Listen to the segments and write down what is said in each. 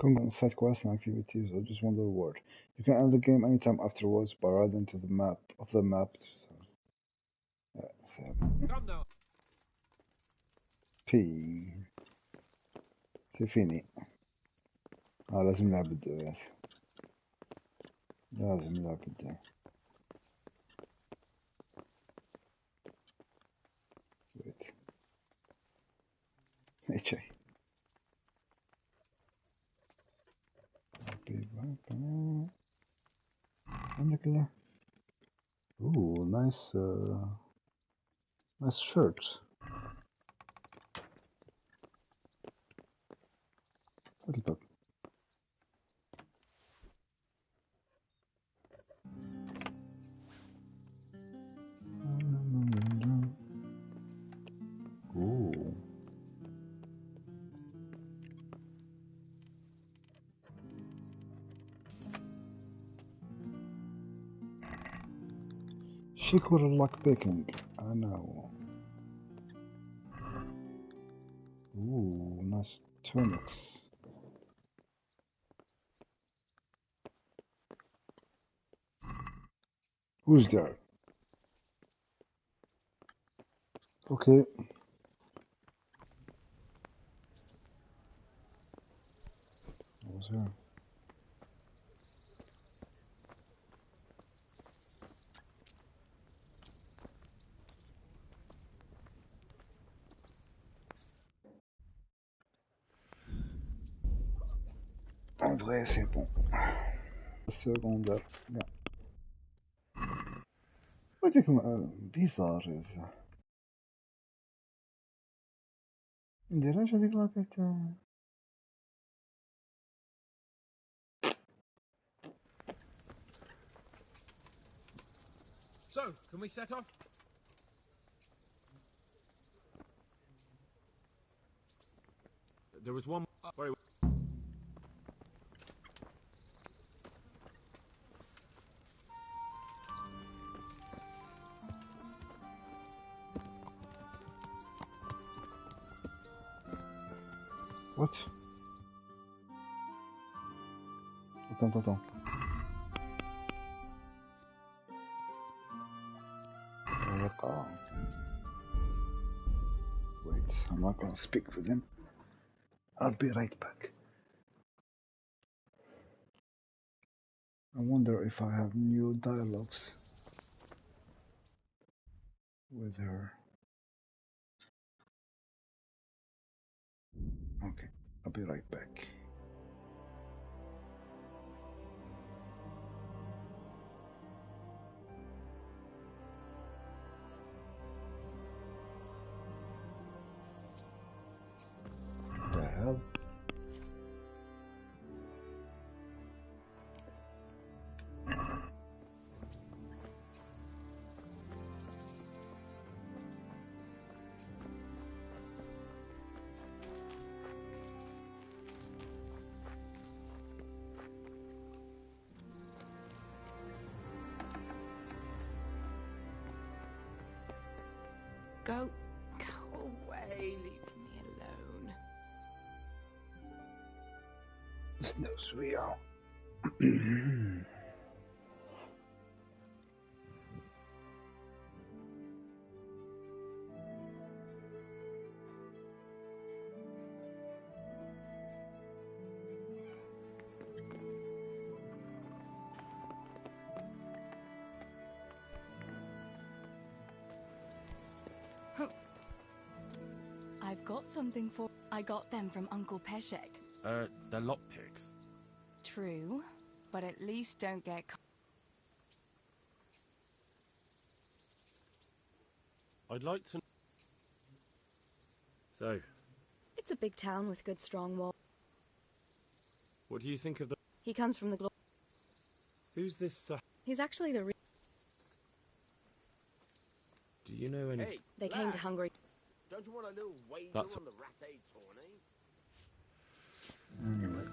Content, side quests and activities, or just wander the world. You can end the game anytime afterwards by riding to the map of the map. So, Come now. P. C'est fini. لازم نلعب بالدو ياس. لازم نلعب بالدو. Wait. ايش شي. عندك له. Ooh, nice shirt. الباب. Ooh. Shikura lock picking. I know. Ooh, nice tunics. Who's there? Okay. Who's here? En vrai, c'est bon. Secondaire. Yeah. What do you come? Bizarre is. نديرهاش هذيك لاكارت. So, can we set off? There was one. Sorry. What? Attends. Wait, I'm not gonna speak with him. I'll be right back. I wonder if I have new dialogues with her. Okay, I'll be right back. The hell? Go away, leave me alone. Yes, we are. I've got something for... I got them from Uncle Peshek. They're lockpicks. True, but at least don't get... I'd like to... So, It's a big town with good strong walls. what do you think of the... He comes from the... Who's this, He's actually the... Do you know any... Hey, They came to Hungary. don't you want a little wager That's- on the Rat-A tourney? Anyway.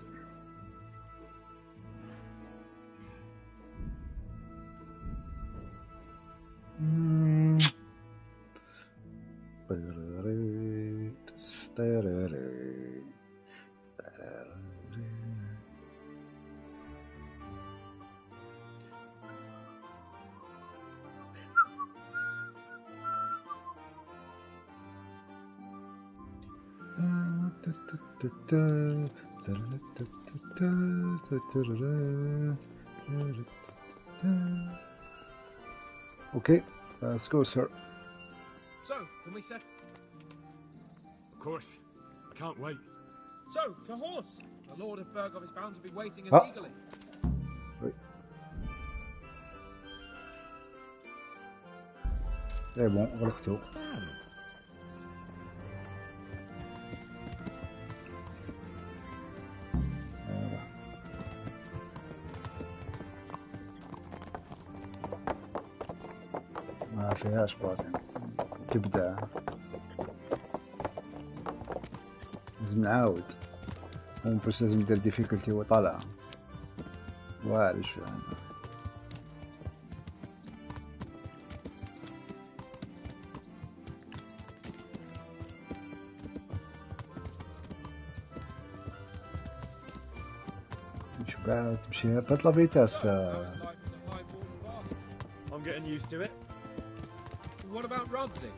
Okay, let's go, sir. So, can we set... Of course. I can't wait. So, to horse! The Lord of Bergov is bound to be waiting us Ah. eagerly. Oui. C'est bon, on va le retour. Voilà. ما فيهاش بازن تبدأ لازم نعاود بس لازم ندير ديفيكولتي وطالع واعر شو يعني. شو قاعد تمشي بطلع فيتاس ف I'm getting used to it. What about Rodsey?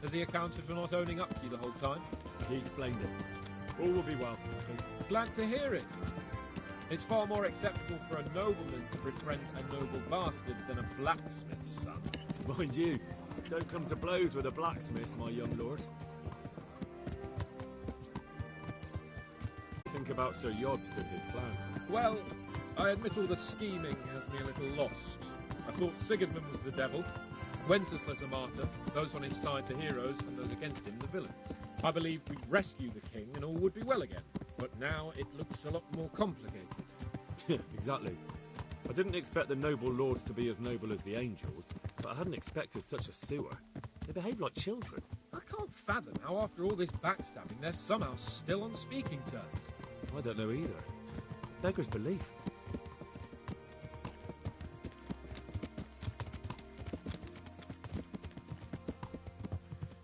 Has he accounted for not owning up to you the whole time? He explained it. All will be well, I think. Glad to hear it. It's far more acceptable for a nobleman to befriend a noble bastard than a blacksmith's son. Mind you, don't come to blows with a blacksmith, my young lord. Think about Sir Yobst and his plan. Well, I admit all the scheming has me a little lost. I thought Sigismund was the devil, Wenceslas a martyr, those on his side the heroes, and those against him the villains. I believed we'd rescue the king and all would be well again, but now it looks a lot more complicated. Exactly. I didn't expect the noble lords to be as noble as the angels, but I hadn't expected such a sewer. They behave like children. I can't fathom how after all this backstabbing they're somehow still on speaking terms. I don't know either. Beggar's belief.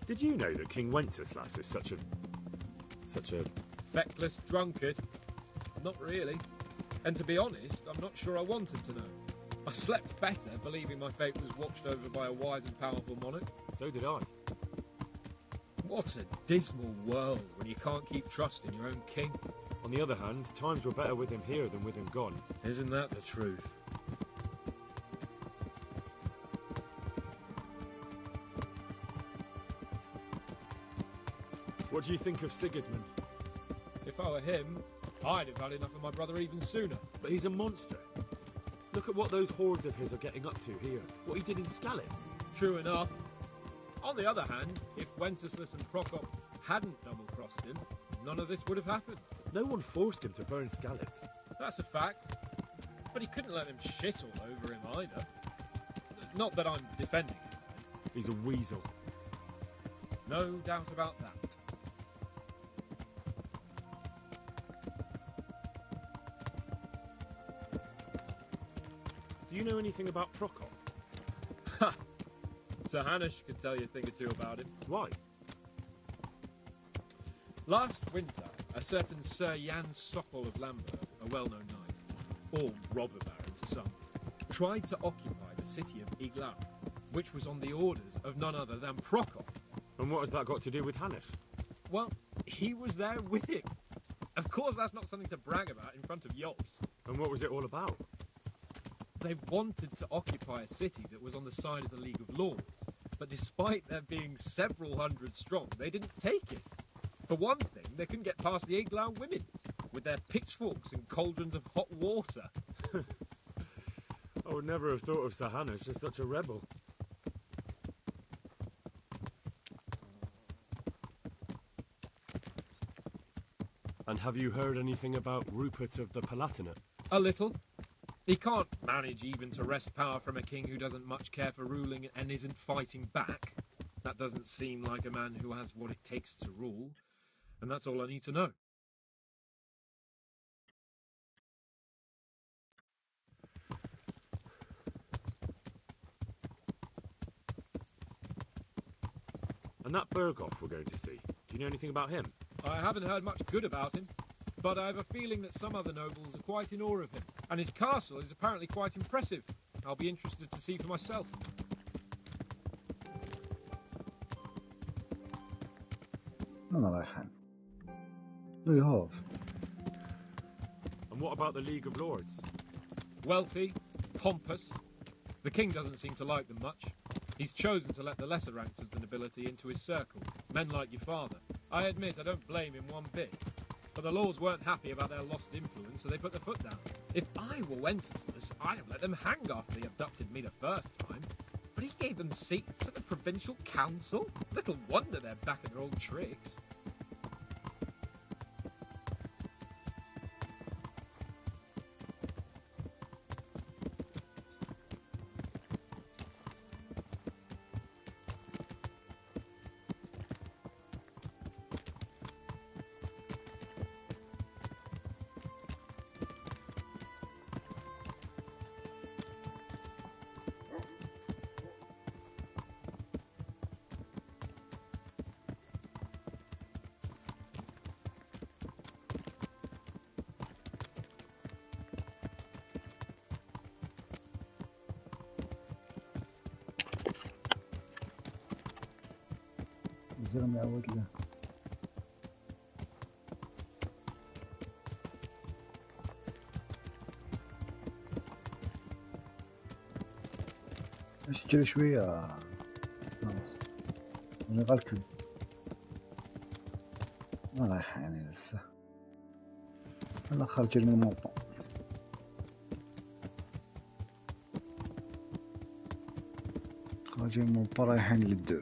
Did you know that King Wenceslas is such a... Feckless drunkard? Not really. And to be honest, I'm not sure I wanted to know. I slept better believing my fate was watched over by a wise and powerful monarch. So did I. What a dismal world when you can't keep trust in your own king. On the other hand, times were better with him here than with him gone. Isn't that the truth? What do you think of Sigismund? If I were him, I'd have had enough of my brother even sooner. But he's a monster. Look at what those hordes of his are getting up to here. What he did in Skalitz. True enough. On the other hand, if Wenceslas and Prokop hadn't double-crossed him, none of this would have happened. No one forced him to burn Skalitz. That's a fact. But he couldn't let them shit all over him either. Not that I'm defending him. He's a weasel. No doubt about that. Do you know anything about Prokop? Ha! Sir Hanush could tell you a thing or two about him. Why? Last winter, a certain Sir Jan Sokol of Lamberg, a well-known knight, or robber baron to some, tried to occupy the city of Iglau, which was on the orders of none other than Prokop. And what has that got to do with Hanush? Well, he was there with him. Of course, that's not something to brag about in front of Jobst. And what was it all about? They wanted to occupy a city that was on the side of the League of Lords, but despite there being several hundred strong, they didn't take it. For one thing, they couldn't get past the Iglau women, with their pitchforks and cauldrons of hot water. I would never have thought of Sir Hanush as such a rebel. And have you heard anything about Rupert of the Palatinate? A little. He can't manage even to wrest power from a king who doesn't much care for ruling and isn't fighting back. That doesn't seem like a man who has what it takes to rule. And that's all I need to know. And that Berghoff we're going to see, do you know anything about him? I haven't heard much good about him, but I have a feeling that some other nobles are quite in awe of him. And his castle is apparently quite impressive. I'll be interested to see for myself. انا رايحين No, you have. And what about the League of Lords? Wealthy, pompous. The king doesn't seem to like them much. He's chosen to let the lesser ranks of the nobility into his circle, men like your father. I admit I don't blame him one bit. But the lords weren't happy about their lost influence, so they put their foot down. If I were Wenceslas, I'd have let them hang after they abducted me the first time. But he gave them seats at the provincial council? Little wonder they're back at their old tricks. زي ما عودت له. ايش تجري شوية خلاص من غلكم ما رايح يعني لسه انا خارج من الموطن خارج من الموطن رايحين للدو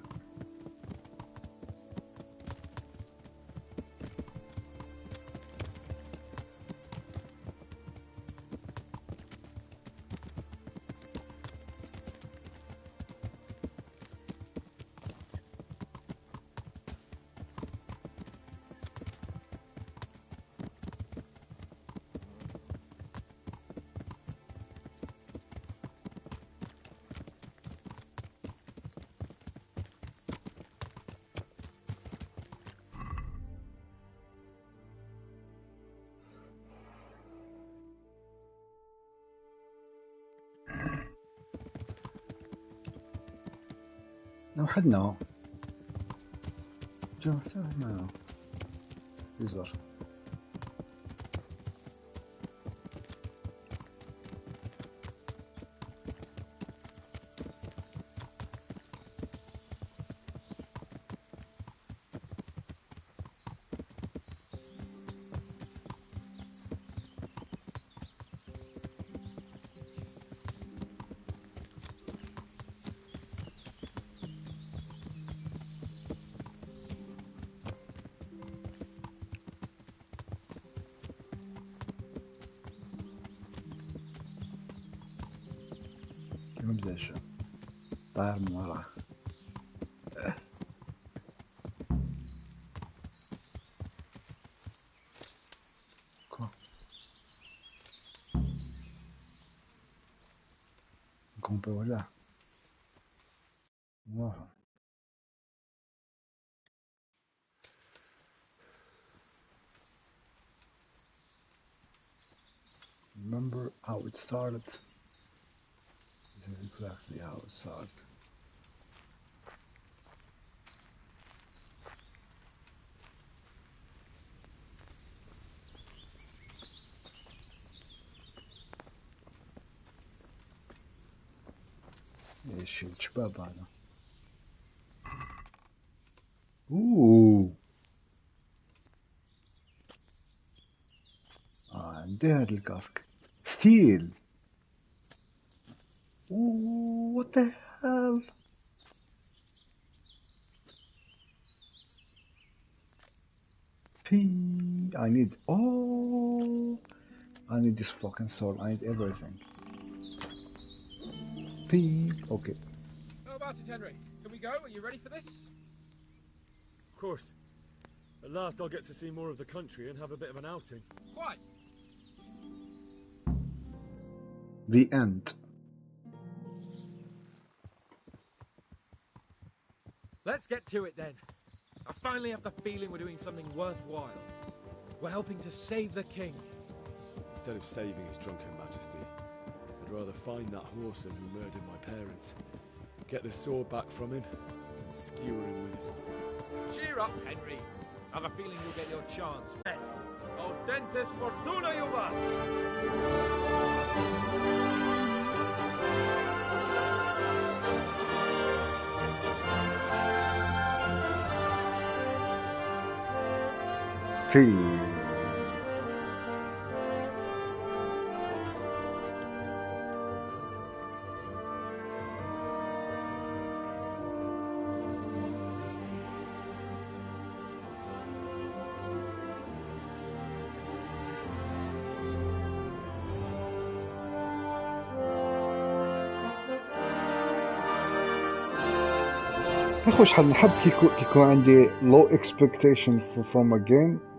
وحدنا جو ما يزور مبدأش طاير من وراه كومبي ولا واه remember how it started. This is exactly how it started. ايش الشباب هذا اوه عندي هاد الكاسك ستيل اوه what the hell I need I need this fucking sword. I need everything. Okay. How about it, Henry? Can we go? Are you ready for this? Of course. At last I'll get to see more of the country and have a bit of an outing. Quite. The end. Let's get to it then. I finally have the feeling we're doing something worthwhile. We're helping to save the king. Instead of saving his drunken majesty, I'd rather find that whoreson who murdered my parents, get the sword back from him, and skewer him with it. Cheer up, Henry. I have a feeling you'll get your chance. Dentis Fortuna Juvat! في اخوش حد نحب كيكون عندي low expectation from a game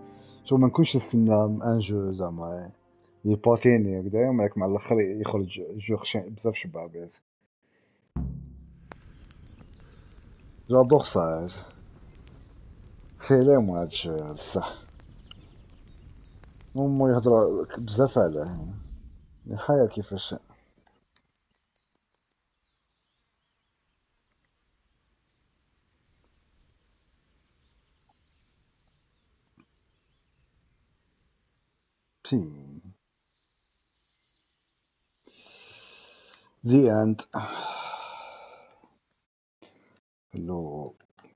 شو ما نكونش نستنى ان جو زعما يباتيني هكذايا ومن مع الاخر يخرج جو بزاف شبابيات. جادور سا سيلي مو هادشي بصح مو يهضر بزاف عليه الحياة كيفاش. سي The end. Hello.